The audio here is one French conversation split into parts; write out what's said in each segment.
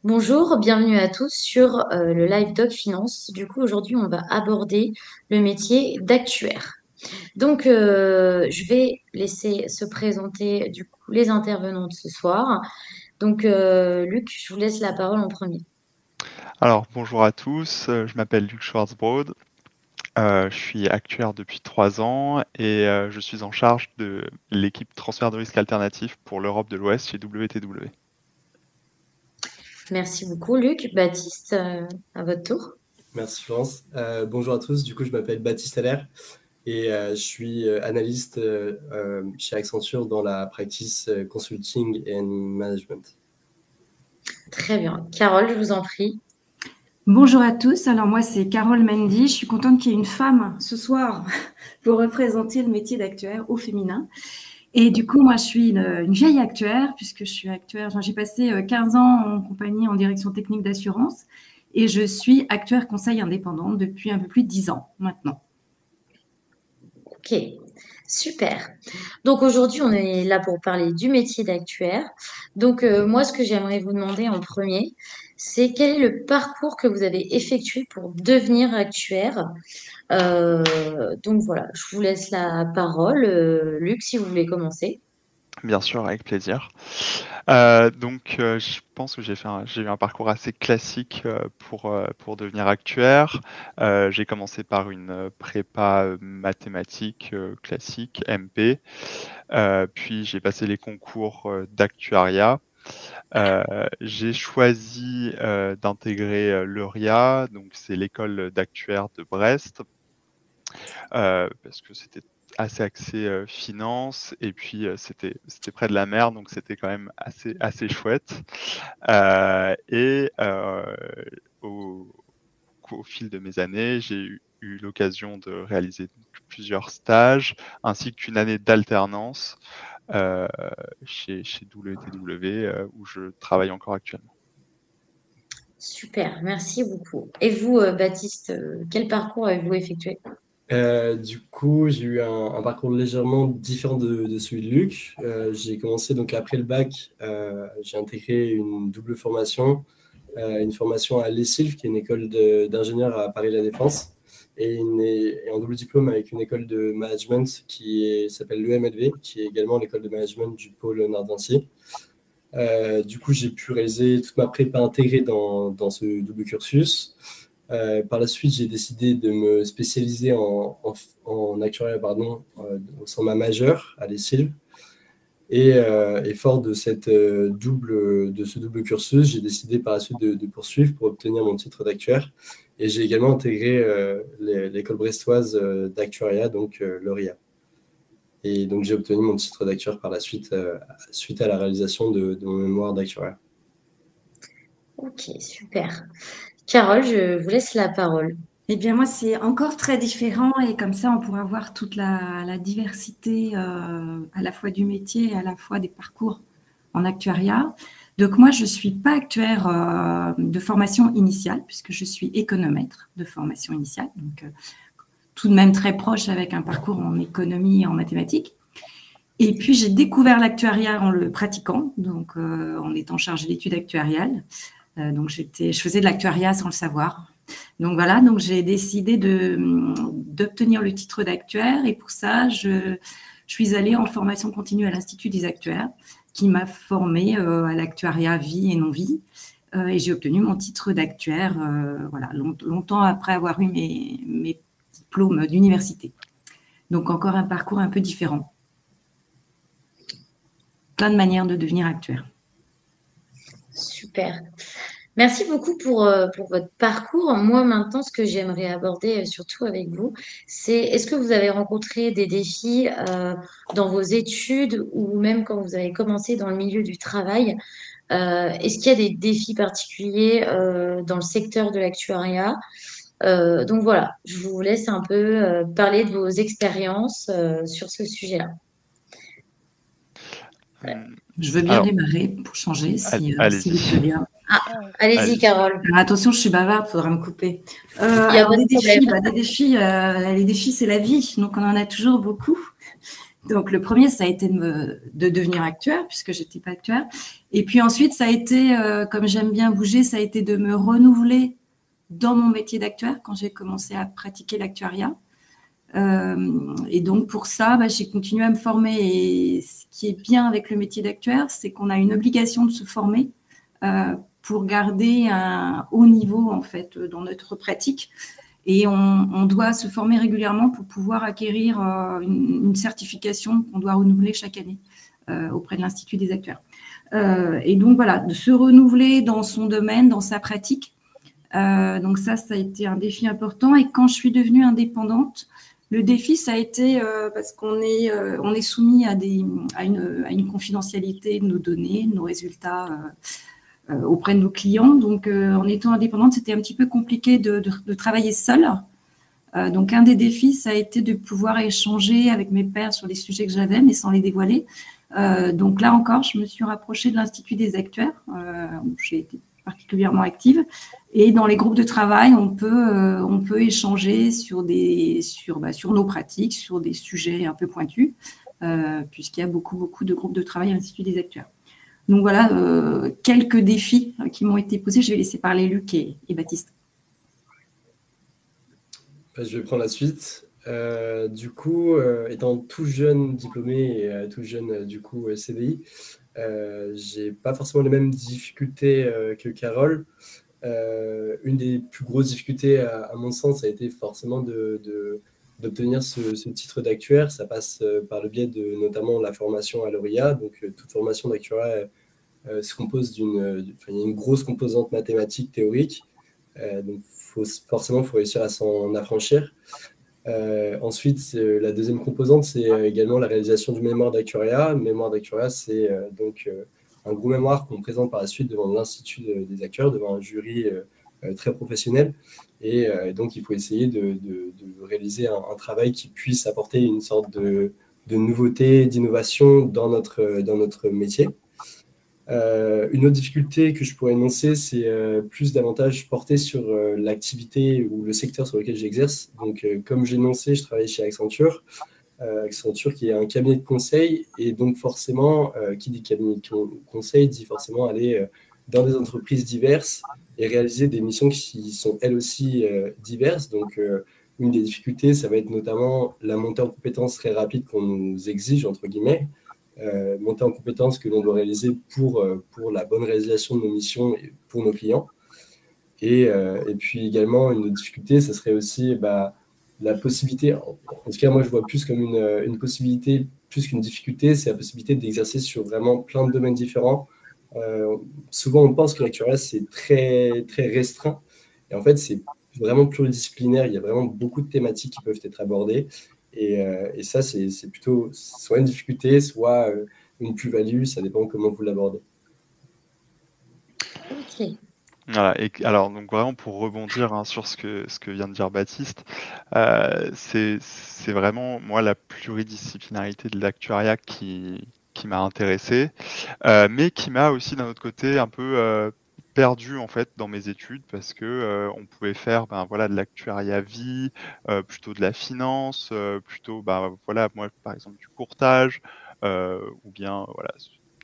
Bonjour, bienvenue à tous sur le Live Doc Finance. Du coup, aujourd'hui, on va aborder le métier d'actuaire. Donc, je vais laisser se présenter du coup les intervenants de ce soir. Donc, Luc, je vous laisse la parole en premier. Alors, bonjour à tous, je m'appelle Luc Schwarzbrod, je suis actuaire depuis 3 ans et je suis en charge de l'équipe transfert de risque alternatif pour l'Europe de l'Ouest chez WTW. Merci beaucoup, Luc. Baptiste, à votre tour. Merci Florence. Bonjour à tous, du coup je m'appelle Baptiste Allaire et je suis analyste chez Accenture dans la practice Consulting and Management. Très bien. Carole, je vous en prie. Bonjour à tous, alors moi c'est Carole Mendy, je suis contente qu'il y ait une femme ce soir pour représenter le métier d'actuaire au féminin. Et du coup, moi je suis une vieille actuaire puisque je suis actuaire, j'ai passé 15 ans en compagnie en direction technique d'assurance et je suis actuaire conseil indépendante depuis un peu plus de 10 ans maintenant. Ok, super. Donc aujourd'hui, on est là pour parler du métier d'actuaire. Donc moi, ce que j'aimerais vous demander en premier, c'est quel est le parcours que vous avez effectué pour devenir actuaire. Donc voilà, je vous laisse la parole. Luc, si vous voulez commencer. Bien sûr, avec plaisir. Je pense que j'ai eu un parcours assez classique pour devenir actuaire. J'ai commencé par une prépa mathématiques classique, MP. Puis j'ai passé les concours d'actuariat. J'ai choisi d'intégrer l'EURIA, donc c'est l'école d'actuaire de Brest, parce que c'était assez axé finance et puis c'était près de la mer, donc c'était quand même assez chouette. Au, au fil de mes années, j'ai eu l'occasion de réaliser plusieurs stages ainsi qu'une année d'alternance chez WTW où je travaille encore actuellement. Super, merci beaucoup. Et vous, Baptiste, quel parcours avez-vous effectué? Du coup, j'ai eu un parcours légèrement différent de celui de Luc. J'ai commencé donc après le bac, j'ai intégré une double formation, une formation à l'ESILF, qui est une école d'ingénieurs à Paris La Défense, et un double diplôme avec une école de management qui s'appelle l'EMLV, qui est également l'école de management du pôle Nord-Nancy. Du coup, j'ai pu réaliser toute ma prépa intégrée dans ce double cursus. Par la suite, j'ai décidé de me spécialiser en actuariat au sein de ma majeure à l'ESIL. Et fort de ce double cursus, j'ai décidé par la suite de poursuivre pour obtenir mon titre d'actuaire. Et j'ai également intégré l'école brestoise d'actuariat, donc l'EURIA. Et donc j'ai obtenu mon titre d'actuaire par la suite, suite à la réalisation de mon mémoire d'actuariat. Ok, super. Carole, je vous laisse la parole. Eh bien, moi, c'est encore très différent et comme ça, on pourra voir toute la diversité à la fois du métier et à la fois des parcours en actuariat. Donc, moi, je ne suis pas actuaire de formation initiale puisque je suis économètre de formation initiale, donc tout de même très proche avec un parcours en économie et en mathématiques. Et puis, j'ai découvert l'actuariat en le pratiquant, donc en étant chargée d'études actuariales. Donc, je faisais de l'actuariat sans le savoir. Donc voilà, donc j'ai décidé d'obtenir le titre d'actuaire et pour ça, je suis allée en formation continue à l'Institut des actuaires qui m'a formée à l'actuariat vie et non-vie et j'ai obtenu mon titre d'actuaire voilà, longtemps après avoir eu mes diplômes d'université. Donc encore un parcours un peu différent. Plein de manières de devenir actuaire. Super. Merci beaucoup pour votre parcours. Moi, maintenant, ce que j'aimerais aborder surtout avec vous, c'est est-ce que vous avez rencontré des défis dans vos études ou même quand vous avez commencé dans le milieu du travail? Est-ce qu'il y a des défis particuliers dans le secteur de l'actuariat? Donc voilà, je vous laisse un peu parler de vos expériences sur ce sujet-là. Je veux bien Alors, démarrer pour changer si allez-y. vous voulez bien. Allez-y, Allez-y. Carole. Alors, attention, je suis bavarde, il faudra me couper. Il y a Alors, pas de des problème. défis, les défis, c'est la vie, donc on en a toujours beaucoup. Donc, le premier, ça a été de devenir actuaire, puisque je n'étais pas actuaire. Et puis ensuite, ça a été, comme j'aime bien bouger, ça a été de me renouveler dans mon métier d'actuaire quand j'ai commencé à pratiquer l'actuariat. Et donc, pour ça, j'ai continué à me former. Et ce qui est bien avec le métier d'actuaire, c'est qu'on a une obligation de se former pour garder un haut niveau, en fait, dans notre pratique. Et on doit se former régulièrement pour pouvoir acquérir une certification qu'on doit renouveler chaque année auprès de l'Institut des actuaires. Et donc, voilà, de se renouveler dans son domaine, dans sa pratique. Donc ça a été un défi important. Et quand je suis devenue indépendante, le défi, ça a été parce qu'on est soumis à une confidentialité de nos données, de nos résultats auprès de nos clients. Donc, en étant indépendante, c'était un petit peu compliqué de travailler seule. Donc, un des défis, ça a été de pouvoir échanger avec mes pairs sur les sujets que j'avais, mais sans les dévoiler. Donc là encore, je me suis rapprochée de l'Institut des actuaires, où j'ai été particulièrement active. Et dans les groupes de travail, on peut échanger sur nos pratiques, sur des sujets un peu pointus, puisqu'il y a beaucoup de groupes de travail à l'Institut des actuaires. Donc voilà, quelques défis qui m'ont été posés. Je vais laisser parler Luc et Baptiste. Je vais prendre la suite. Du coup, étant tout jeune diplômé et tout jeune CDI, j'ai pas forcément les mêmes difficultés que Carole. Une des plus grosses difficultés, à mon sens, a été forcément d'obtenir ce titre d'actuaire. Ça passe par le biais de notamment la formation à l'ORIA. Donc, toute formation d'actuaire se compose il y a une grosse composante mathématique théorique. Donc, forcément, il faut réussir à s'en affranchir. Ensuite, la deuxième composante, c'est également la réalisation du mémoire d'actuariat. Le mémoire d'actuariat, c'est donc un gros mémoire qu'on présente par la suite devant l'Institut des actuaires, devant un jury très professionnel. Et donc, il faut essayer de réaliser un travail qui puisse apporter une sorte de nouveauté, d'innovation dans notre métier. Une autre difficulté que je pourrais énoncer, c'est plus davantage porté sur l'activité ou le secteur sur lequel j'exerce. Donc, comme j'ai énoncé, je travaille chez Accenture. Accenture qui est un cabinet de conseil, et donc forcément, qui dit cabinet de conseil dit forcément aller dans des entreprises diverses et réaliser des missions qui sont elles aussi diverses. Donc, une des difficultés, ça va être notamment la montée en compétences très rapide qu'on nous exige, entre guillemets. Montée en compétences que l'on doit réaliser pour la bonne réalisation de nos missions et pour nos clients. Et puis également, une autre difficulté, ce serait aussi la possibilité, en tout cas moi je vois plus comme une possibilité, plus qu'une difficulté, c'est la possibilité d'exercer sur vraiment plein de domaines différents. Souvent on pense que l'actuariat c'est très, très restreint, et en fait c'est vraiment pluridisciplinaire, il y a vraiment beaucoup de thématiques qui peuvent être abordées. Et ça, c'est plutôt soit une difficulté, soit une plus-value, ça dépend comment vous l'abordez. Ok. Voilà, et alors donc vraiment pour rebondir sur ce que vient de dire Baptiste, c'est vraiment moi la pluridisciplinarité de l'actuariat qui m'a intéressé, mais qui m'a aussi d'un autre côté un peu perdu en fait dans mes études, parce que on pouvait faire de l'actuariat vie, plutôt de la finance, plutôt moi par exemple du courtage, ou bien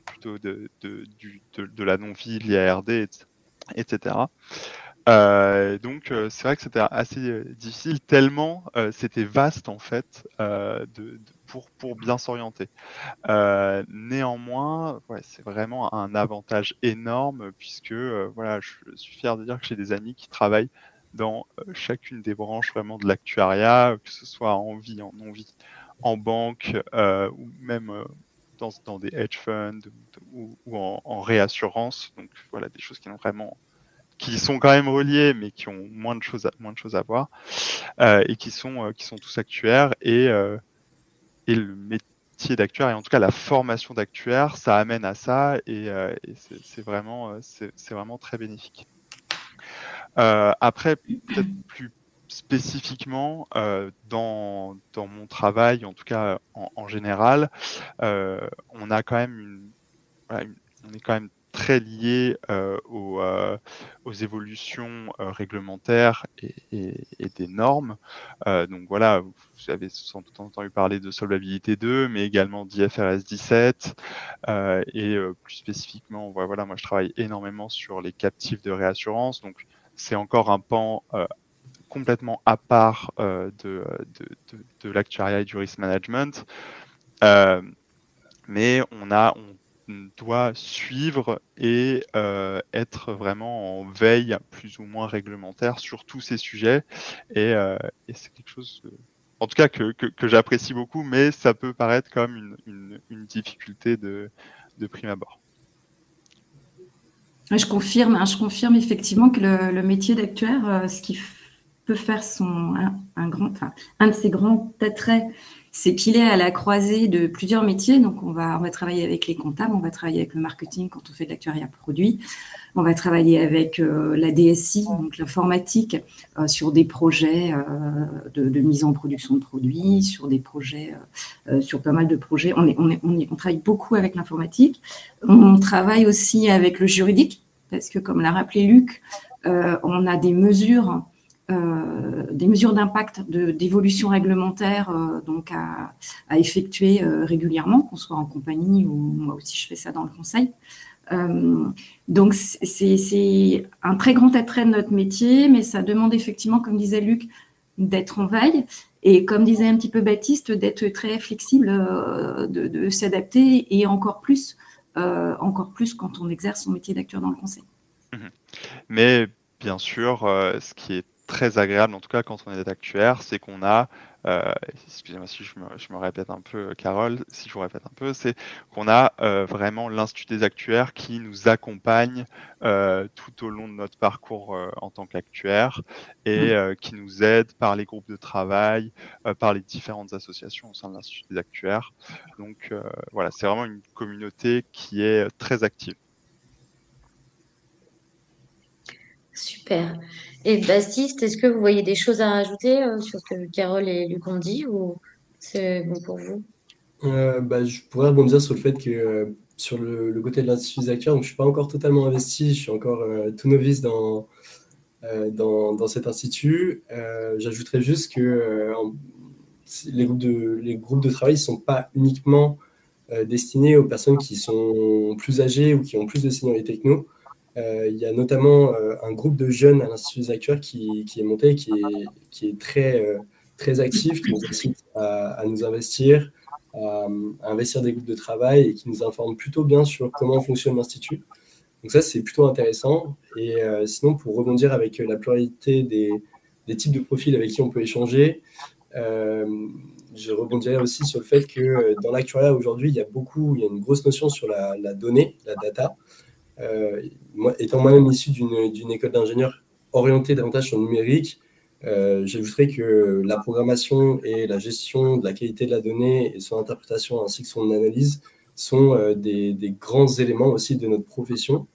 plutôt de la non-vie, l'IARD, etc. Donc c'est vrai que c'était assez difficile, tellement c'était vaste en fait, pour bien s'orienter. Néanmoins, c'est vraiment un avantage énorme, puisque je suis fier de dire que j'ai des amis qui travaillent dans chacune des branches vraiment de l'actuariat, que ce soit en vie, en non-vie, en banque, ou même dans des hedge funds, ou en réassurance. Donc voilà, des choses qui sont quand même reliées, mais qui ont moins de choses à voir, et qui sont tous actuaires, et le métier d'actuaire, et en tout cas la formation d'actuaire, ça amène à ça, et c'est vraiment très bénéfique. Après, peut-être plus spécifiquement, dans mon travail, en tout cas on est quand même très liés aux évolutions réglementaires et des normes. Donc voilà, vous avez sans doute entendu parler de Solvabilité 2, mais également d'IFRS 17. Et plus spécifiquement, voilà, moi je travaille énormément sur les captifs de réassurance. Donc c'est encore un pan complètement à part de l'actuariat et du risk management. Mais on doit suivre et être vraiment en veille plus ou moins réglementaire sur tous ces sujets. Et c'est quelque chose, en tout cas, que j'apprécie beaucoup, mais ça peut paraître comme une difficulté de prime abord. Je confirme effectivement que le métier d'actuaire, ce qui peut faire un de ses grands attraits, c'est qu'il est à la croisée de plusieurs métiers. Donc, on va travailler avec les comptables, on va travailler avec le marketing quand on fait de l'actuariat produit, on va travailler avec la DSI, donc l'informatique, sur des projets de mise en production de produits, sur des projets, sur pas mal de projets. On travaille beaucoup avec l'informatique. On travaille aussi avec le juridique, parce que comme l'a rappelé Luc, on a des mesures d'impact d'évolution réglementaire donc à effectuer régulièrement, qu'on soit en compagnie ou moi aussi je fais ça dans le conseil. Donc c'est un très grand attrait de notre métier, mais ça demande effectivement, comme disait Luc, d'être en veille et comme disait un petit peu Baptiste, d'être très flexible, de s'adapter et encore plus quand on exerce son métier d'acteur dans le conseil. Mais bien sûr, ce qui est très agréable, en tout cas quand on est actuaire, c'est qu'on a, excusez-moi si je me répète un peu, Carole, si je vous répète un peu, c'est qu'on a vraiment l'Institut des actuaires qui nous accompagne tout au long de notre parcours en tant qu'actuaire et qui nous aide par les groupes de travail, par les différentes associations au sein de l'Institut des actuaires. Donc voilà, c'est vraiment une communauté qui est très active. Super. Et Baptiste, est-ce que vous voyez des choses à rajouter sur ce que Carole et Luc ont dit ou c'est bon pour vous? Je pourrais rebondir sur le fait que sur le côté de l'Institut des actuaires, donc je ne suis pas encore totalement investi, je suis encore tout novice dans cet institut. J'ajouterais juste que les groupes de travail ne sont pas uniquement destinés aux personnes qui sont plus âgées ou qui ont plus de seniorité que nous. Il y a notamment un groupe de jeunes à l'Institut des actuaires qui est monté, qui est très actif, qui nous incite à nous investir, à investir des groupes de travail et qui nous informe plutôt bien sur comment fonctionne l'Institut. Donc ça, c'est plutôt intéressant. Et sinon, pour rebondir avec la pluralité des types de profils avec qui on peut échanger, je rebondirais aussi sur le fait que dans l'actuariat aujourd'hui, il y a une grosse notion sur la donnée, la data. Moi, étant moi-même issu d'une école d'ingénieur orientée davantage sur le numérique, j'ajouterais que la programmation et la gestion de la qualité de la donnée et son interprétation ainsi que son analyse sont des grands éléments aussi de notre profession.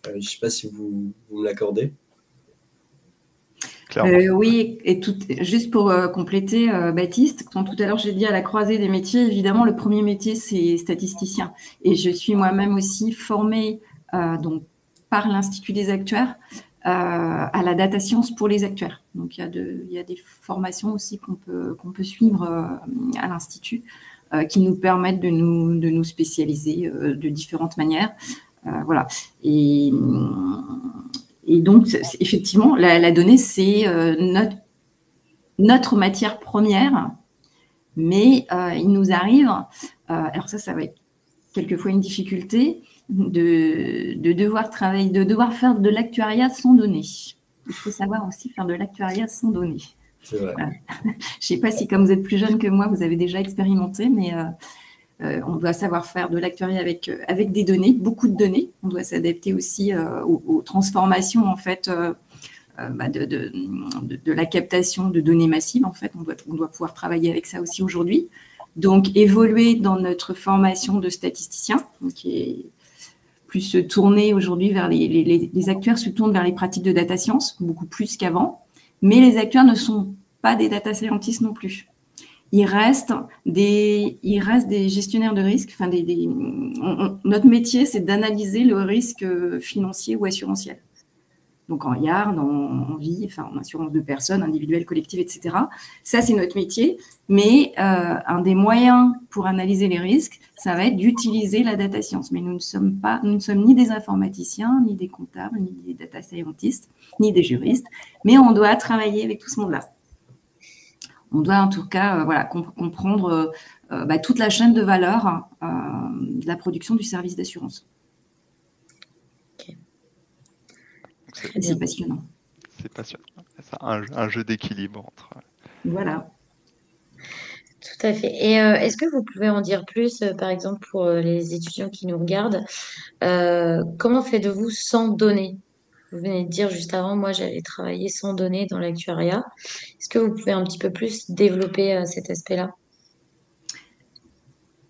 Je ne sais pas si vous me l'accordez. Oui, et juste pour compléter, Baptiste, quand tout à l'heure j'ai dit à la croisée des métiers, évidemment, le premier métier, c'est statisticien. Et je suis moi-même aussi formée donc, par l'Institut des actuaires à la data science pour les actuaires. Donc, il y a des formations aussi qu'on peut suivre à l'Institut qui nous permettent de nous spécialiser de différentes manières. Voilà. Et donc, effectivement, la donnée, c'est notre matière première, mais il nous arrive, alors ça va être quelquefois une difficulté, de devoir travailler, de devoir faire de l'actuariat sans données. Il faut savoir aussi faire de l'actuariat sans données. C'est vrai. Voilà. Je ne sais pas si, comme vous êtes plus jeune que moi, vous avez déjà expérimenté, mais on doit savoir faire de l'actuariat avec des données, beaucoup de données. On doit s'adapter aussi aux transformations en fait de la captation de données massives. En fait, on doit pouvoir travailler avec ça aussi aujourd'hui. Donc, évoluer dans notre formation de statisticien, qui est plus tournée aujourd'hui vers les actuaires se tournent vers les pratiques de data science, beaucoup plus qu'avant. Mais les actuaires ne sont pas des data scientists non plus. il reste des gestionnaires de risque. Enfin, notre métier, c'est d'analyser le risque financier ou assurantiel. Donc en YARD, en vie, enfin en assurance de personnes, individuelle, collective, etc. Ça, c'est notre métier. Mais un des moyens pour analyser les risques, ça va être d'utiliser la data science. Mais nous ne sommes ni des informaticiens, ni des comptables, ni des data scientists, ni des juristes. Mais on doit travailler avec tout ce monde-là. On doit en tout cas comprendre toute la chaîne de valeur de la production du service d'assurance. C'est passionnant. C'est passionnant. C'est un jeu d'équilibre entre. Voilà. Tout à fait. Et est-ce que vous pouvez en dire plus, par exemple, pour les étudiants qui nous regardent, comment faites-vous sans données? Vous venez de dire juste avant, moi, j'avais travaillé sans données dans l'actuariat. Est-ce que vous pouvez un petit peu plus développer cet aspect-là?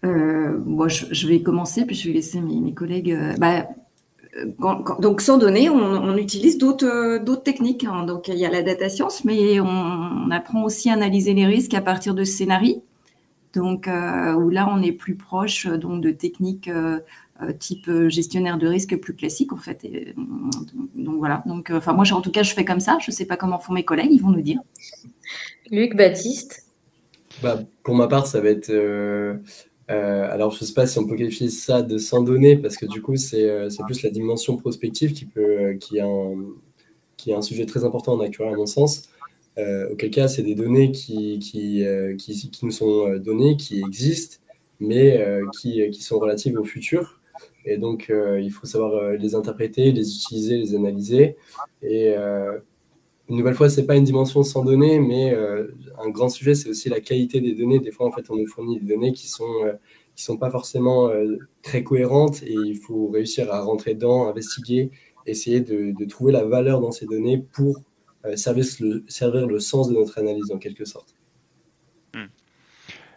Moi, je vais commencer, puis je vais laisser mes collègues. Donc, sans données, on utilise d'autres techniques. Hein. Donc, il y a la data science, mais on apprend aussi à analyser les risques à partir de scénarios. Donc, où là, on est plus proche donc, de techniques type gestionnaire de risque plus classique, en fait. Donc, voilà. Donc, moi, en tout cas, je fais comme ça. Je ne sais pas comment font mes collègues, ils vont nous dire. Luc, Baptiste? Pour ma part, ça va être... alors, je ne sais pas si on peut qualifier ça de sans données, parce que du coup, c'est plus la dimension prospective qui est un sujet très important en actuariat, à mon sens. Auquel cas, c'est des données qui nous sont données, qui existent, mais qui sont relatives au futur. Et donc, il faut savoir les interpréter, les utiliser, les analyser. Et une nouvelle fois, ce n'est pas une dimension sans données, mais un grand sujet, c'est aussi la qualité des données. Des fois, en fait, on nous fournit des données qui sont pas forcément très cohérentes, et il faut réussir à rentrer dedans, investiguer, essayer de trouver la valeur dans ces données pour servir le sens de notre analyse, en quelque sorte.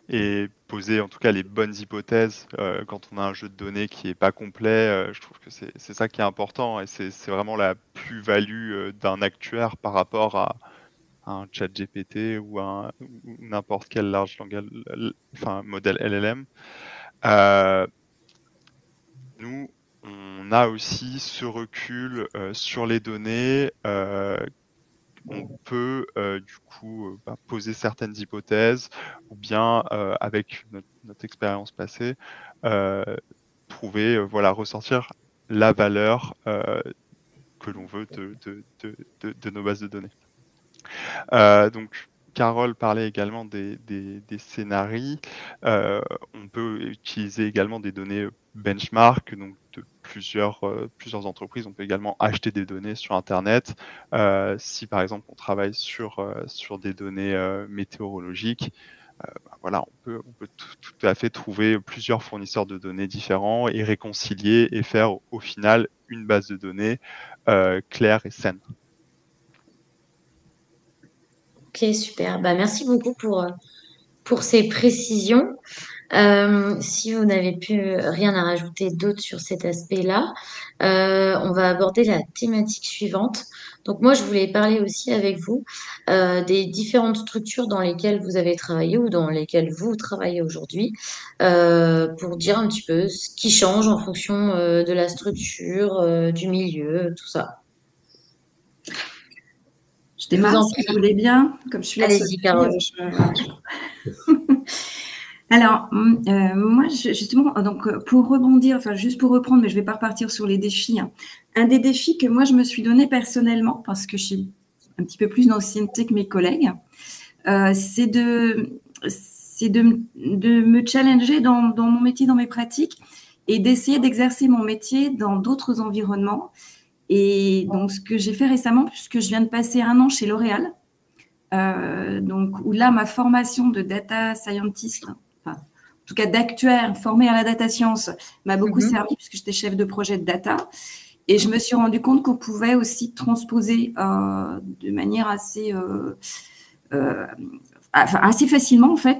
Et poser en tout cas les bonnes hypothèses quand on a un jeu de données qui n'est pas complet, je trouve que c'est ça qui est important, et c'est vraiment la plus-value d'un actuaire par rapport à un chat GPT ou n'importe quel large langage, modèle LLM. Nous, on a aussi ce recul sur les données. On peut du coup poser certaines hypothèses, ou bien avec notre expérience passée, trouver, ressortir la valeur que l'on veut de nos bases de données. Donc, Carole parlait également des scénarios. On peut utiliser également des données benchmark, donc de plusieurs entreprises. On peut également acheter des données sur Internet. Si par exemple on travaille sur des données météorologiques, on peut tout à fait trouver plusieurs fournisseurs de données différents et réconcilier et faire au final une base de données claire et saine. Ok, super. Merci beaucoup pour ces précisions. Si vous n'avez plus rien à rajouter d'autre sur cet aspect-là, on va aborder la thématique suivante. Donc moi, je voulais parler aussi avec vous des différentes structures dans lesquelles vous avez travaillé ou dans lesquelles vous travaillez aujourd'hui, pour dire un petit peu ce qui change en fonction de la structure, du milieu, tout ça. Je démarre, si vous voulez bien, comme je suis la seule. Allez-y, Carole. Alors, moi, justement, donc pour rebondir, juste pour reprendre, mais je ne vais pas repartir sur les défis. Hein. Un des défis que moi, je me suis donné personnellement, parce que je suis un petit peu plus d'ancienneté que mes collègues, c'est de me challenger dans mon métier, dans mes pratiques, et d'essayer d'exercer mon métier dans d'autres environnements. Et donc, ce que j'ai fait récemment, puisque je viens de passer 1 an chez L'Oréal, où là, ma formation de data scientist, en tout cas d'actuaire formée à la data science, m'a beaucoup servi, puisque j'étais chef de projet de data. Et je me suis rendu compte qu'on pouvait aussi transposer de manière assez facilement, en fait,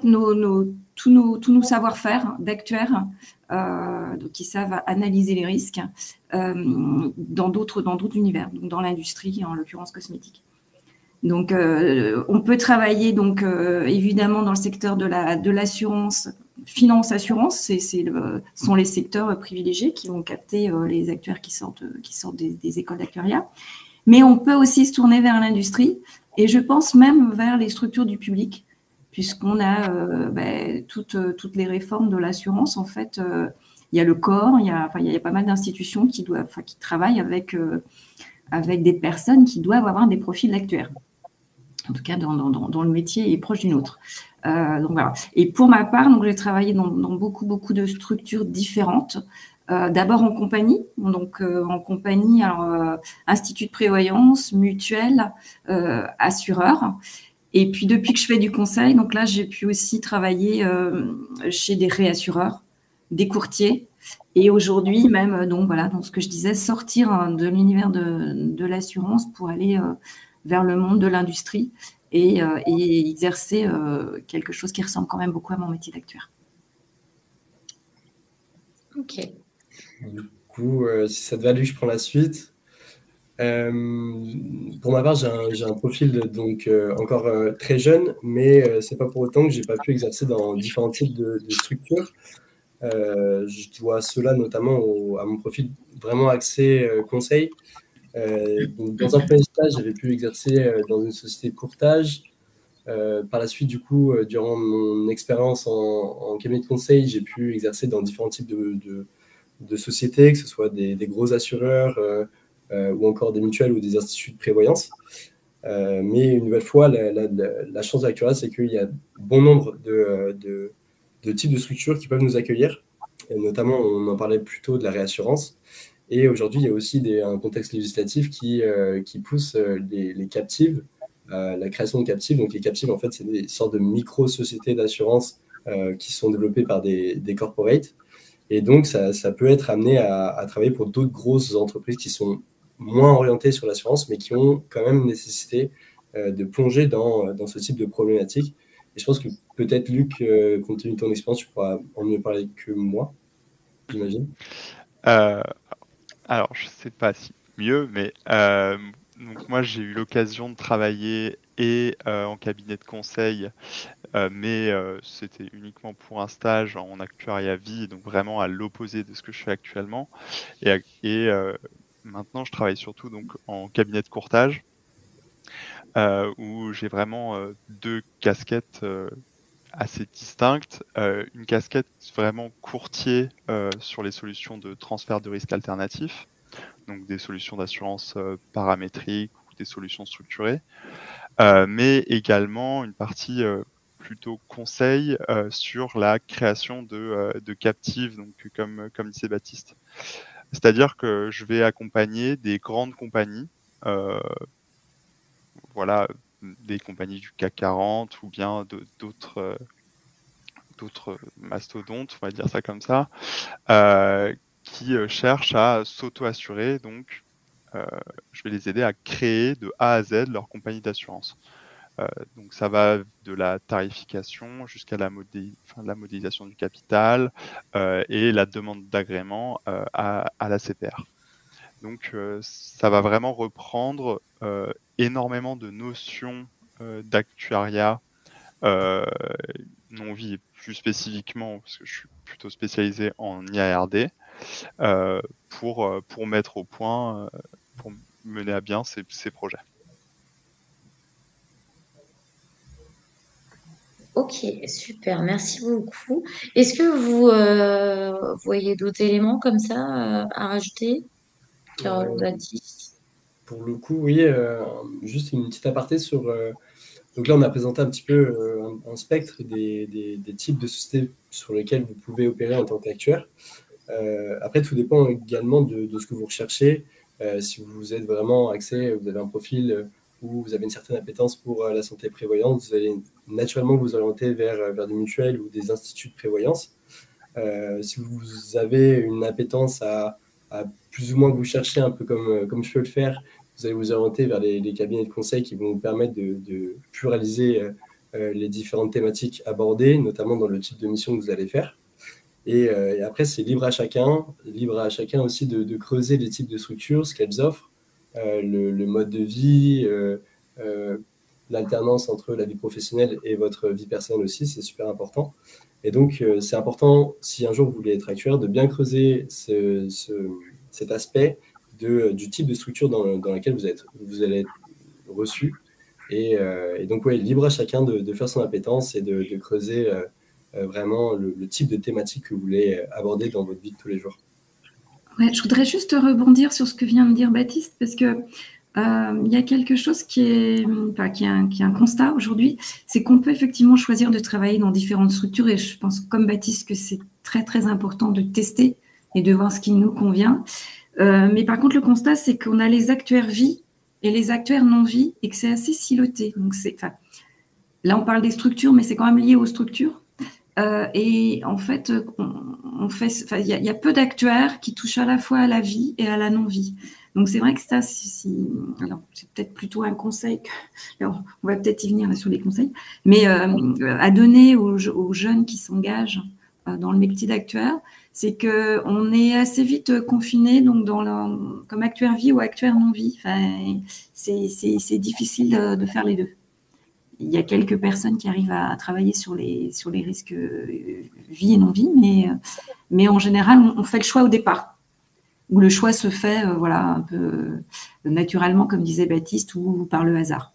tous nos savoir-faire d'actuaires, qui savent analyser les risques dans d'autres univers, donc dans l'industrie, en l'occurrence cosmétique. Donc, on peut travailler donc évidemment dans le secteur de l'assurance, finance, assurance, sont les secteurs privilégiés qui vont capter les actuaires qui sortent des écoles d'actuariat. Mais on peut aussi se tourner vers l'industrie et je pense même vers les structures du public, puisqu'on a toutes les réformes de l'assurance. En fait, il y a le corps, il y a pas mal d'institutions qui travaillent avec des personnes qui doivent avoir des profils d'actuaires. En tout cas, dans le métier est proche d'une autre. Donc voilà. Et pour ma part, donc j'ai travaillé dans beaucoup de structures différentes. D'abord en compagnie, alors, institut de prévoyance, mutuelle, assureur. Et puis depuis que je fais du conseil, donc là j'ai pu aussi travailler chez des réassureurs, des courtiers. Et aujourd'hui même, donc voilà, dans ce que je disais, sortir de l'univers de l'assurance pour aller vers le monde de l'industrie et exercer quelque chose qui ressemble quand même beaucoup à mon métier d'actuaire. Ok. Du coup, si ça te va, Luc, je prends la suite. Pour ma part, j'ai un profil donc encore très jeune, mais c'est pas pour autant que j'ai pas pu exercer dans différents types de structures. Je dois cela notamment à mon profil vraiment axé conseil. Donc dans un premier stage, j'avais pu exercer dans une société de courtage. Par la suite, du coup, durant mon expérience en cabinet de conseil, j'ai pu exercer dans différents types de sociétés, que ce soit des gros assureurs ou encore des mutuelles ou des instituts de prévoyance. Mais une nouvelle fois, la chance de l'actuariat, c'est qu'il y a bon nombre de types de structures qui peuvent nous accueillir. Et notamment, on en parlait plus tôt de la réassurance. Et aujourd'hui, il y a aussi un contexte législatif qui pousse les captives, la création de captives. Donc les captives, en fait, c'est des sortes de micro-sociétés d'assurance qui sont développées par des corporates. Et donc, ça peut être amené à travailler pour d'autres grosses entreprises qui sont moins orientées sur l'assurance, mais qui ont quand même nécessité de plonger dans ce type de problématique. Et je pense que peut-être, Luc, compte tenu de ton expérience, tu pourras en mieux parler que moi, j'imagine. Alors, je ne sais pas si mieux, mais donc moi, j'ai eu l'occasion de travailler en cabinet de conseil, mais c'était uniquement pour un stage en actuariat vie, donc vraiment à l'opposé de ce que je fais actuellement. Et maintenant, je travaille surtout donc en cabinet de courtage, où j'ai vraiment deux casquettes assez distinctes. Une casquette vraiment courtier sur les solutions de transfert de risque alternatifs, donc des solutions d'assurance paramétriques ou des solutions structurées, mais également une partie plutôt conseil sur la création de captives, donc comme disait Baptiste. C'est-à-dire que je vais accompagner des grandes compagnies, voilà, des compagnies du CAC 40 ou bien d'autres mastodontes, on va dire ça comme ça, qui cherchent à s'auto-assurer. Donc, je vais les aider à créer de A à Z leur compagnie d'assurance. Donc, ça va de la tarification jusqu'à la modélisation du capital et la demande d'agrément à la CPR. Donc, ça va vraiment reprendre énormément de notions d'actuariat non-vie, plus spécifiquement, parce que je suis plutôt spécialisé en IARD, pour mettre au point, pour mener à bien ces projets. Ok, super, merci beaucoup. Est-ce que vous voyez d'autres éléments comme ça à rajouter, Baptiste? Pour le coup, oui, juste une petite aparté sur... donc là, on a présenté un petit peu un spectre des types de sociétés sur lesquelles vous pouvez opérer en tant qu'actuaire. Après, tout dépend également de ce que vous recherchez. Si vous êtes vraiment axé, vous avez un profil où vous avez une certaine appétence pour la santé prévoyante, vous allez naturellement vous orienter vers des mutuelles ou des instituts de prévoyance. Si vous avez une appétence à plus ou moins vous chercher un peu comme je peux le faire, vous allez vous orienter vers les cabinets de conseil qui vont vous permettre de pluraliser les différentes thématiques abordées, notamment dans le type de mission que vous allez faire. Et après, c'est libre à chacun aussi de creuser les types de structures, ce qu'elles offrent, le mode de vie, l'alternance entre la vie professionnelle et votre vie personnelle aussi, c'est super important. Et donc, c'est important, si un jour vous voulez être actuaire, de bien creuser cet aspect du type de structure dans laquelle vous allez être reçu. Et donc, ouais, libre à chacun de faire son appétence et de creuser vraiment le type de thématique que vous voulez aborder dans votre vie de tous les jours. Ouais, je voudrais juste rebondir sur ce que vient de dire Baptiste, parce que il y a quelque chose qui est un constat aujourd'hui, c'est qu'on peut effectivement choisir de travailler dans différentes structures, et je pense comme Baptiste que c'est très très important de tester et de voir ce qui nous convient. Mais par contre, le constat, c'est qu'on a les actuaires vie et les actuaires non vie, et que c'est assez siloté. Donc là, on parle des structures, mais c'est quand même lié aux structures. Et en fait, il y a peu d'actuaires qui touchent à la fois à la vie et à la non-vie. Donc c'est vrai que ça, alors c'est peut-être plutôt un conseil, alors, on va peut-être y venir là sur les conseils, mais à donner aux jeunes qui s'engagent dans le métier d'actuaire, c'est qu'on est assez vite confiné donc comme actuaire vie ou actuaire non-vie. Enfin, c'est difficile de faire les deux. Il y a quelques personnes qui arrivent à travailler sur les risques vie et non-vie, mais en général, on fait le choix au départ, où le choix se fait un peu naturellement, comme disait Baptiste, ou par le hasard.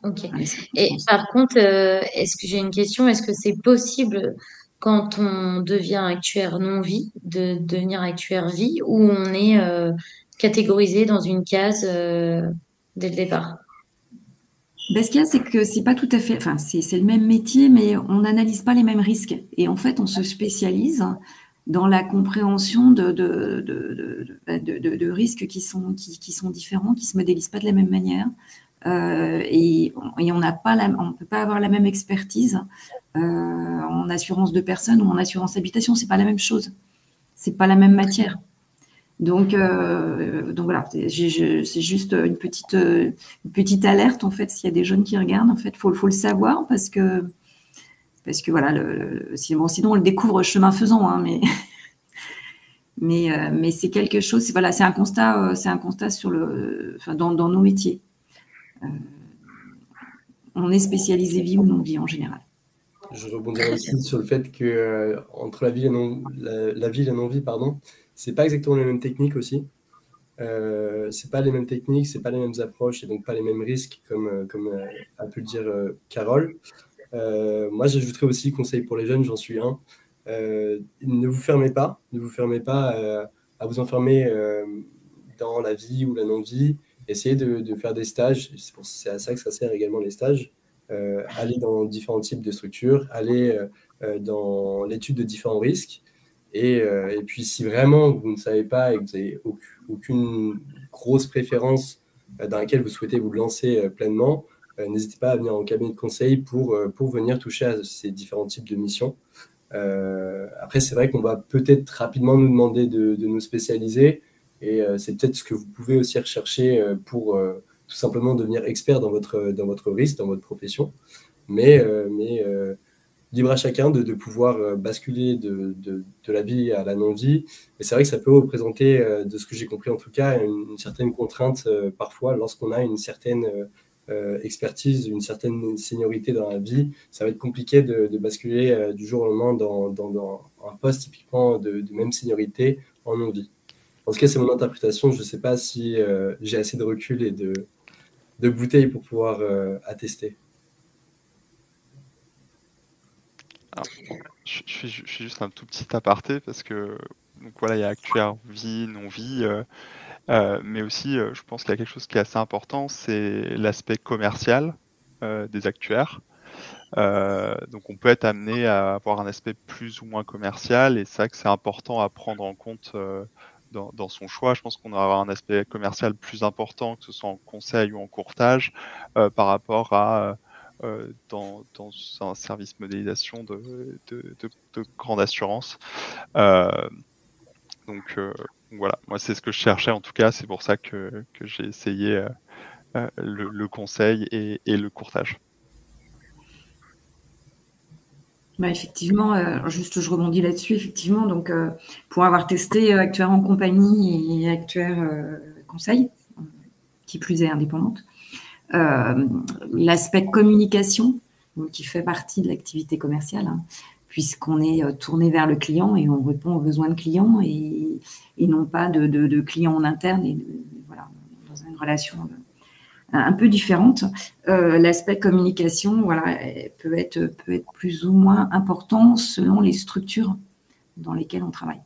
Ok. Et par contre, est-ce que j'ai une question? Est-ce que c'est possible, quand on devient actuaire non-vie, de devenir actuaire vie, ou on est catégorisé dans une case dès le départ? Ce qu'il y a, c'est que c'est pas tout à fait, c'est le même métier, mais on n'analyse pas les mêmes risques. Et en fait, on se spécialise dans la compréhension de risques qui sont différents, qui se modélisent pas de la même manière. Et on peut pas avoir la même expertise en assurance de personnes ou en assurance habitation. C'est pas la même chose. C'est pas la même matière. Donc voilà, c'est juste une petite alerte en fait. S'il y a des jeunes qui regardent, en fait, faut le savoir parce que voilà, sinon on le découvre chemin faisant, hein, mais c'est quelque chose. Voilà, c'est un constat sur dans nos métiers. On est spécialisé vie ou non vie en général. Je rebondirai aussi sur le fait que entre la vie et la non-vie, pardon, c'est pas exactement les mêmes techniques aussi. C'est pas les mêmes techniques, c'est pas les mêmes approches et donc pas les mêmes risques comme a pu le dire Carole. Moi, j'ajouterais aussi conseil pour les jeunes, j'en suis un. Ne vous fermez pas à vous enfermer dans la vie ou la non-vie. Essayez de faire des stages. C'est à ça que ça sert également les stages. Aller dans différents types de structures, aller dans l'étude de différents risques. Et puis, si vraiment vous ne savez pas et que vous n'avez aucune grosse préférence dans laquelle vous souhaitez vous lancer pleinement, n'hésitez pas à venir en cabinet de conseil pour venir toucher à ces différents types de missions. Après, c'est vrai qu'on va peut-être rapidement nous demander de nous spécialiser et c'est peut-être ce que vous pouvez aussi rechercher pour tout simplement devenir expert dans votre risque, dans votre profession. Mais libre à chacun de pouvoir basculer de la vie à la non-vie. Et c'est vrai que ça peut représenter, de ce que j'ai compris en tout cas, une certaine contrainte parfois lorsqu'on a une certaine expertise, une certaine seniorité dans la vie. Ça va être compliqué de basculer du jour au lendemain dans un poste typiquement de même seniorité en non-vie. En tout cas, c'est mon interprétation. Je ne sais pas si j'ai assez de recul et de bouteilles pour pouvoir attester. Alors, je fais juste un tout petit aparté parce que donc voilà, il y a actuaire vie, non-vie, mais aussi je pense qu'il y a quelque chose qui est assez important, c'est l'aspect commercial des actuaires. Donc on peut être amené à avoir un aspect plus ou moins commercial et c'est vrai que c'est important à prendre en compte dans son choix. Je pense qu'on va avoir un aspect commercial plus important, que ce soit en conseil ou en courtage, par rapport à dans un service modélisation de grande assurance. Donc voilà, moi c'est ce que je cherchais en tout cas, c'est pour ça que j'ai essayé le conseil et le courtage. Effectivement, juste je rebondis là-dessus, effectivement, donc pour avoir testé actuaire en compagnie et actuaire conseil, qui plus est indépendante, L'aspect communication, donc, qui fait partie de l'activité commerciale, hein, puisqu'on est tourné vers le client et on répond aux besoins de clients et non pas de clients en interne et voilà, dans une relation un peu différente. L'aspect communication, voilà, peut être plus ou moins important selon les structures dans lesquelles on travaille.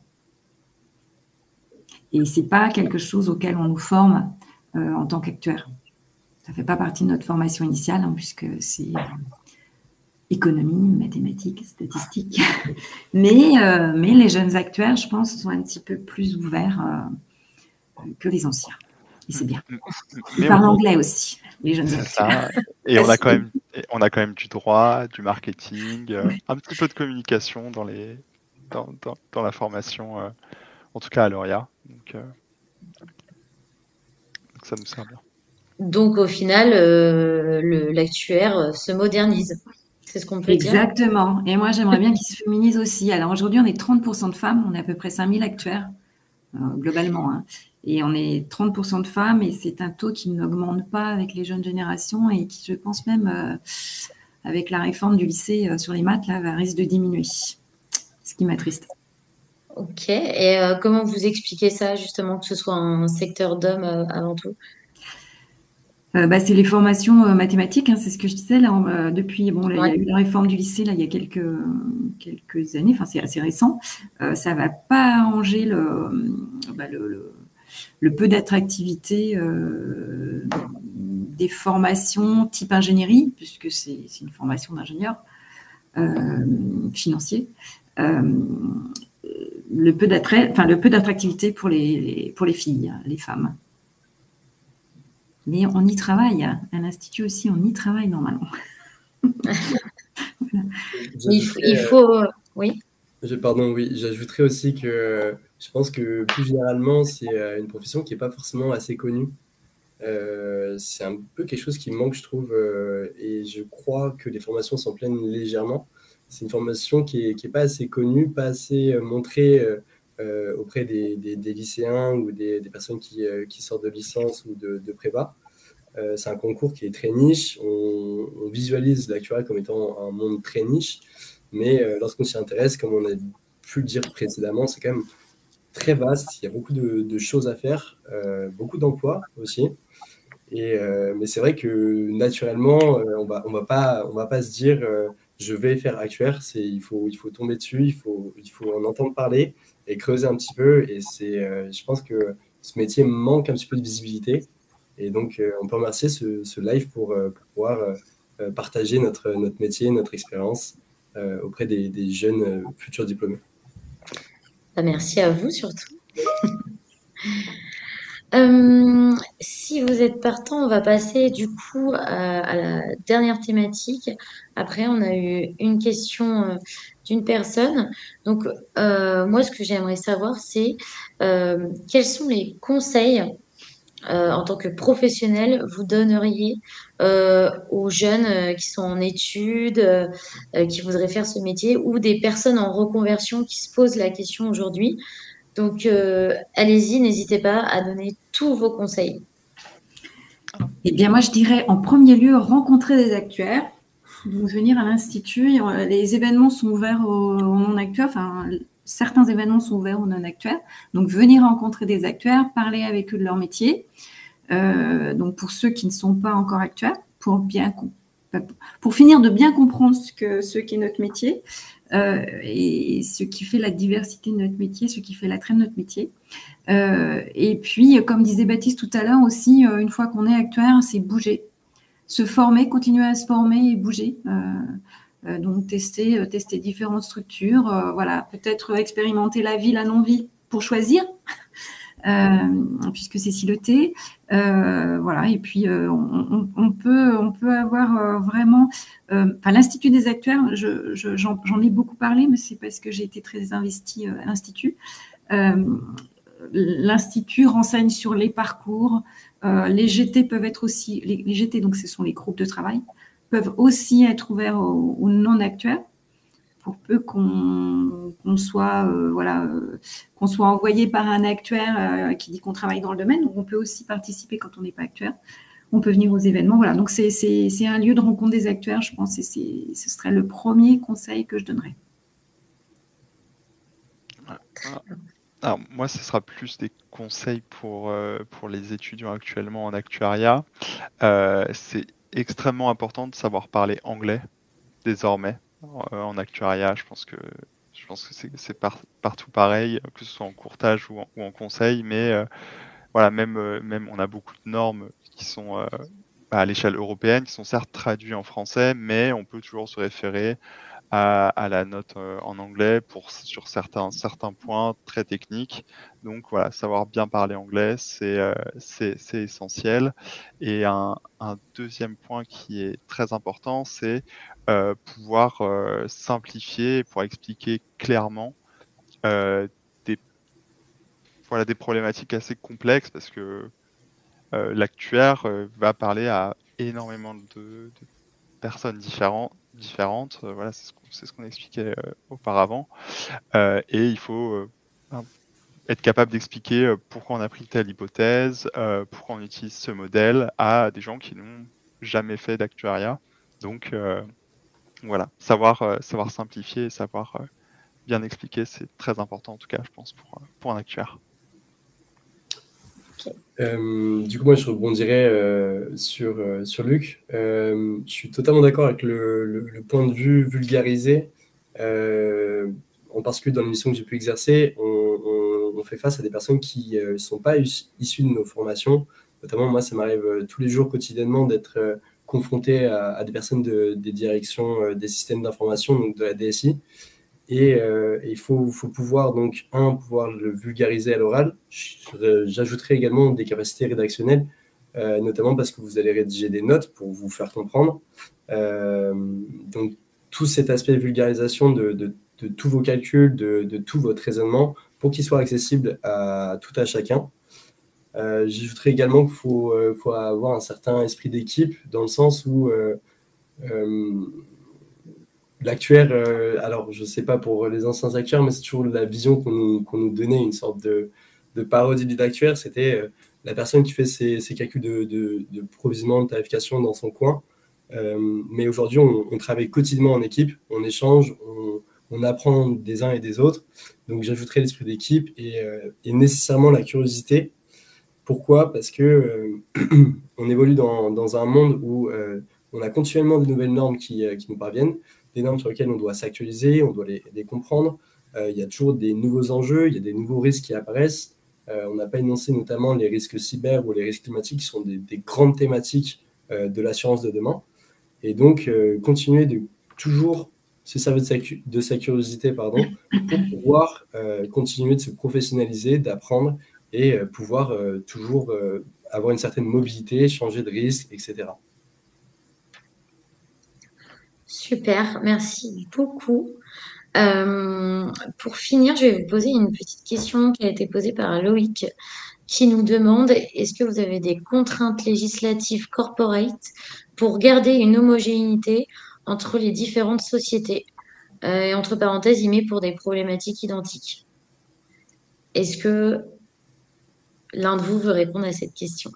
Et c'est pas quelque chose auquel on nous forme en tant qu'actuaire. Ça fait pas partie de notre formation initiale, hein, puisque c'est économie, mathématiques, statistiques. mais les jeunes actuaires, je pense, sont un petit peu plus ouverts que les anciens. Et c'est bien. Ils parlent anglais aussi, les jeunes actuaires. Et on a quand même du droit, du marketing, un petit peu de communication dans la formation, en tout cas à Lauria. Donc ça nous sert bien. Donc, au final, l'actuaire se modernise. C'est ce qu'on peut dire. Exactement. Et moi, j'aimerais bien qu'il se féminise aussi. Alors, aujourd'hui, on est 30% de femmes. On est à peu près 5000 actuaires, globalement. Hein. Et on est 30% de femmes. Et c'est un taux qui n'augmente pas avec les jeunes générations et qui, je pense même, avec la réforme du lycée sur les maths, là, risque de diminuer. Ce qui m'attriste. Ok. Et comment vous expliquez ça, justement, que ce soit un secteur d'hommes avant tout? C'est les formations mathématiques, hein, c'est ce que je disais. Là, depuis, bon, là, il y a eu la réforme du lycée, là, il y a quelques années, enfin, c'est assez récent. Ça ne va pas arranger le peu d'attractivité des formations type ingénierie, puisque c'est une formation d'ingénieur financier. Le peu d'attractivité pour les filles, les femmes. Mais on y travaille, à l'Institut aussi, on y travaille normalement. Il faut, oui. Pardon, oui, j'ajouterais aussi que je pense que plus généralement, c'est une profession qui n'est pas forcément assez connue. C'est un peu quelque chose qui manque, je trouve, et je crois que les formations s'en plaignent légèrement. C'est une formation qui est pas assez connue, pas assez montrée auprès des lycéens ou des personnes qui sortent de licence ou de prépa. C'est un concours qui est très niche. On visualise l'actuariat comme étant un monde très niche, mais lorsqu'on s'y intéresse, comme on a pu le dire précédemment, c'est quand même très vaste. Il y a beaucoup de choses à faire, beaucoup d'emplois aussi. Mais c'est vrai que naturellement, on va pas se dire je vais faire actuaire. Il faut tomber dessus, il faut en entendre parler et creuser un petit peu. Et je pense que ce métier manque un petit peu de visibilité. Et donc, on peut remercier ce live pour pouvoir partager notre métier, notre expérience auprès des jeunes futurs diplômés. Merci à vous surtout. Si vous êtes partant, on va passer du coup à la dernière thématique. Après, on a eu une question d'une personne. Donc, moi, ce que j'aimerais savoir, c'est quels sont les conseils en tant que professionnel vous donneriez aux jeunes qui sont en études, qui voudraient faire ce métier, ou des personnes en reconversion qui se posent la question aujourd'hui. Donc, allez-y, n'hésitez pas à donner tous vos conseils. Eh bien, moi, je dirais en premier lieu rencontrer des actuaires, donc venir à l'Institut. Les événements sont ouverts aux non-actuaires, enfin, certains événements sont ouverts aux non-actuaires. Donc, venir rencontrer des actuaires, parler avec eux de leur métier. Donc, pour ceux qui ne sont pas encore actuaires, pour finir de bien comprendre ce qu'est notre métier et ce qui fait la diversité de notre métier, ce qui fait l'attrait de notre métier. Et puis, comme disait Baptiste tout à l'heure aussi, une fois qu'on est actuaire, c'est bouger. Se former, continuer à se former et bouger. Donc, tester différentes structures. Voilà, peut-être expérimenter la vie, la non-vie pour choisir. Puisque c'est siloté, voilà. Et puis on peut avoir vraiment. L'Institut des actuaires, j'en ai beaucoup parlé, mais c'est parce que j'ai été très investie à l'Institut. L'Institut renseigne sur les parcours. Les GT peuvent être aussi les GT, donc ce sont les groupes de travail, peuvent aussi être ouverts aux non-actuaires. Pour peu qu'on soit envoyé par un actuaire qui dit qu'on travaille dans le domaine. Donc, on peut aussi participer quand on n'est pas actuaire. on peut venir aux événements. Voilà, donc c'est un lieu de rencontre des actuaires, je pense, et ce serait le premier conseil que je donnerais. Alors, moi, ce sera plus des conseils pour les étudiants actuellement en actuariat. C'est extrêmement important de savoir parler anglais désormais en actuariat. Je pense que c'est partout pareil, que ce soit en courtage ou en conseil, mais voilà, même on a beaucoup de normes qui sont à l'échelle européenne, qui sont certes traduites en français, mais on peut toujours se référer à la note en anglais sur certains points très techniques. Donc voilà, savoir bien parler anglais, c'est essentiel. Et un deuxième point qui est très important, c'est pouvoir simplifier, pour expliquer clairement des problématiques assez complexes, parce que l'actuaire va parler à énormément de personnes différentes. Voilà, c'est ce qu'on expliquait auparavant. Et il faut être capable d'expliquer pourquoi on a pris telle hypothèse, pourquoi on utilise ce modèle à des gens qui n'ont jamais fait d'actuariat. Donc voilà, savoir simplifier et savoir bien expliquer, c'est très important en tout cas, je pense, pour un actuaire. Du coup, moi, je rebondirais sur Luc. Je suis totalement d'accord avec le point de vue vulgarisé. En particulier dans l'émission que j'ai pu exercer, on fait face à des personnes qui ne sont pas issues de nos formations. Notamment, moi, ça m'arrive tous les jours quotidiennement d'être confronté à des personnes des directions des systèmes d'information, donc de la DSI. Et il faut pouvoir, donc, pouvoir le vulgariser à l'oral. J'ajouterai également des capacités rédactionnelles, notamment parce que vous allez rédiger des notes pour vous faire comprendre. Donc, tout cet aspect vulgarisation de tous vos calculs, de tout votre raisonnement, pour qu'il soit accessible à tout à chacun. J'ajouterai également qu'il faut avoir un certain esprit d'équipe, dans le sens où l'actuaire, alors je ne sais pas pour les anciens actuaires, mais c'est toujours la vision qu'on nous donnait, une sorte de parodie de l'actuaire. C'était la personne qui fait ses calculs de provisionnement, de tarification dans son coin. Mais aujourd'hui, on travaille quotidiennement en équipe, on échange, on apprend des uns et des autres. Donc j'ajouterai l'esprit d'équipe et nécessairement la curiosité. Pourquoi ? Parce que on évolue dans un monde où on a continuellement de nouvelles normes qui nous parviennent, des normes sur lesquelles on doit s'actualiser, on doit les comprendre. Il y a toujours des nouveaux enjeux, il y a des nouveaux risques qui apparaissent. On n'a pas énoncé notamment les risques cyber ou les risques climatiques, qui sont des grandes thématiques de l'assurance de demain. Et donc, continuer de toujours se servir de sa curiosité, pour pouvoir continuer de se professionnaliser, d'apprendre et pouvoir toujours avoir une certaine mobilité, changer de risque, etc. Super, merci beaucoup. Pour finir, je vais vous poser une petite question qui a été posée par Loïc, qui nous demande, est-ce que vous avez des contraintes législatives corporate pour garder une homogénéité entre les différentes sociétés? Et entre parenthèses, il met pour des problématiques identiques. Est-ce que l'un de vous veut répondre à cette question?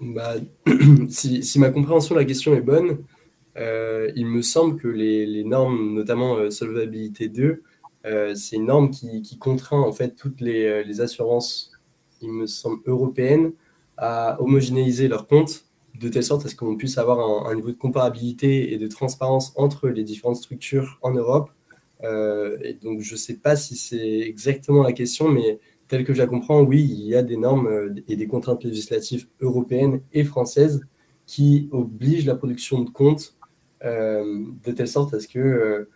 Bah, si ma compréhension de la question est bonne, il me semble que les normes, notamment Solvabilité 2, c'est une norme qui contraint en fait toutes les assurances, il me semble, européennes à homogénéiser leurs comptes de telle sorte à ce qu'on puisse avoir un niveau de comparabilité et de transparence entre les différentes structures en Europe. Et donc, je ne sais pas si c'est exactement la question, mais tel que je la comprends, oui, il y a des normes et des contraintes législatives européennes et françaises qui obligent la production de comptes de telle sorte à ce que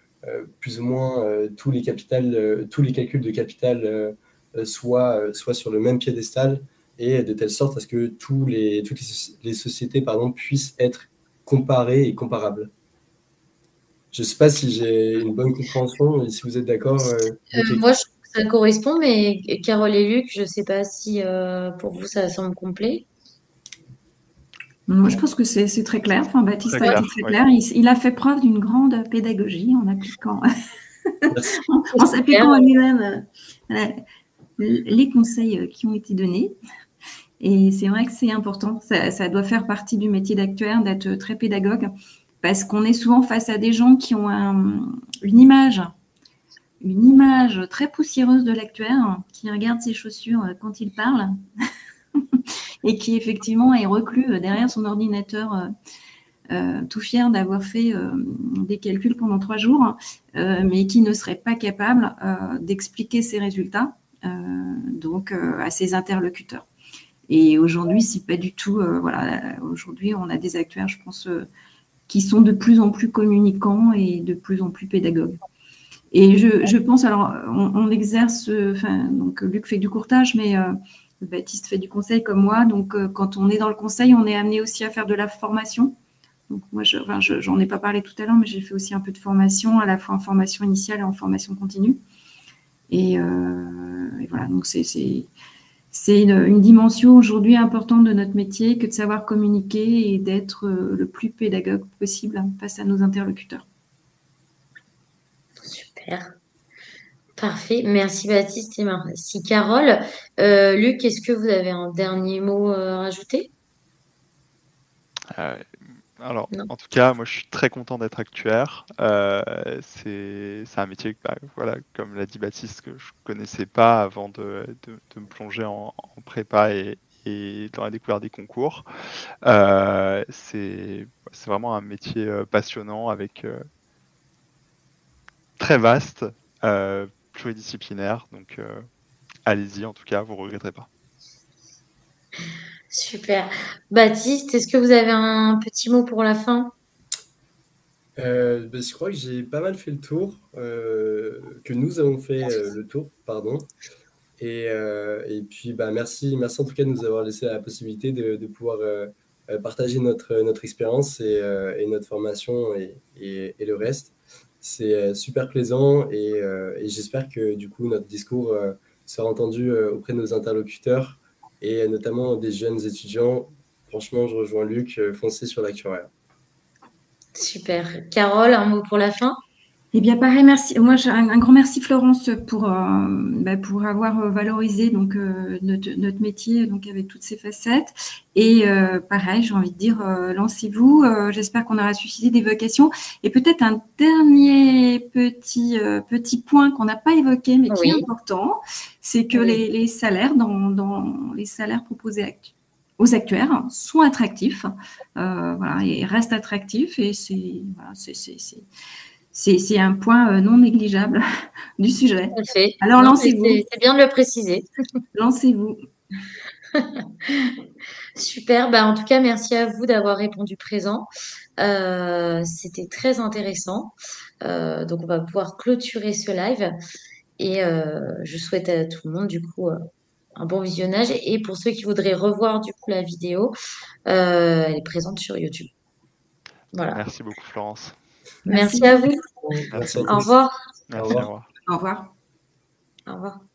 plus ou moins tous les calculs de capital soient sur le même piédestal et de telle sorte à ce que toutes les sociétés puissent être comparées et comparables. Je ne sais pas si j'ai une bonne compréhension et si vous êtes d'accord. Moi, je trouve que ça correspond, mais Carole et Luc, je ne sais pas si pour vous, ça semble complet. Moi, je pense que c'est très clair. Enfin, Baptiste a été très clair. Il a fait preuve d'une grande pédagogie en appliquant, en s'appliquant à lui-même les conseils qui ont été donnés. Et c'est vrai que c'est important. Ça doit faire partie du métier d'actuaire d'être très pédagogue parce qu'on est souvent face à des gens qui ont une image très poussiéreuse de l'actuaire, qui regarde ses chaussures quand il parle et qui effectivement est reclus derrière son ordinateur tout fier d'avoir fait des calculs pendant 3 jours, mais qui ne serait pas capable d'expliquer ses résultats à ses interlocuteurs. Et aujourd'hui, c'est pas du tout. Voilà, aujourd'hui, on a des actuaires, je pense, qui sont de plus en plus communicants et de plus en plus pédagogues. Et je pense, alors, on exerce. Donc Luc fait du courtage, mais Baptiste fait du conseil comme moi. Donc, quand on est dans le conseil, on est amené aussi à faire de la formation. Donc moi, j'en ai pas parlé tout à l'heure, mais j'ai fait aussi un peu de formation, à la fois en formation initiale et en formation continue. Et voilà, donc c'est une dimension aujourd'hui importante de notre métier que de savoir communiquer et d'être le plus pédagogue possible face à nos interlocuteurs. Super. Parfait. Merci Baptiste et merci Carole. Luc, est-ce que vous avez un dernier mot à rajouter? Alors, Non. en tout cas, moi, je suis très content d'être actuaire. C'est un métier, voilà, comme l'a dit Baptiste, que je connaissais pas avant de me plonger en prépa et dans la découverte des concours. C'est vraiment un métier passionnant, avec très vaste, pluridisciplinaire. Donc, allez-y, en tout cas, vous ne regretterez pas. Super. Baptiste, est-ce que vous avez un petit mot pour la fin? Je crois que j'ai pas mal fait le tour, que nous avons fait le tour, pardon. Et puis, merci en tout cas de nous avoir laissé la possibilité de pouvoir partager notre expérience et notre formation et le reste. C'est super plaisant et j'espère que du coup notre discours sera entendu auprès de nos interlocuteurs et notamment des jeunes étudiants. Franchement, je rejoins Luc, foncez sur l'actuariat. Super. Carole, un mot pour la fin? Eh bien, pareil, merci. Moi, un grand merci Florence pour avoir valorisé donc notre métier donc avec toutes ses facettes. Et pareil, j'ai envie de dire, lancez-vous. J'espère qu'on aura suscité des vocations. Et peut-être un dernier petit point qu'on n'a pas évoqué, mais qui est important, c'est que les salaires dans les salaires proposés aux actuaires sont attractifs, voilà, et restent attractifs. Et c'est un point non négligeable du sujet. Alors, lancez-vous. C'est bien de le préciser. Lancez-vous. Super. En tout cas, merci à vous d'avoir répondu présent. C'était très intéressant. Donc, on va pouvoir clôturer ce live. Et je souhaite à tout le monde, du coup, un bon visionnage. Et pour ceux qui voudraient revoir, du coup, la vidéo, elle est présente sur YouTube. Voilà. Merci beaucoup, Florence. Merci à vous. Merci à tous. Au revoir. Merci, au revoir. Au revoir. Au revoir.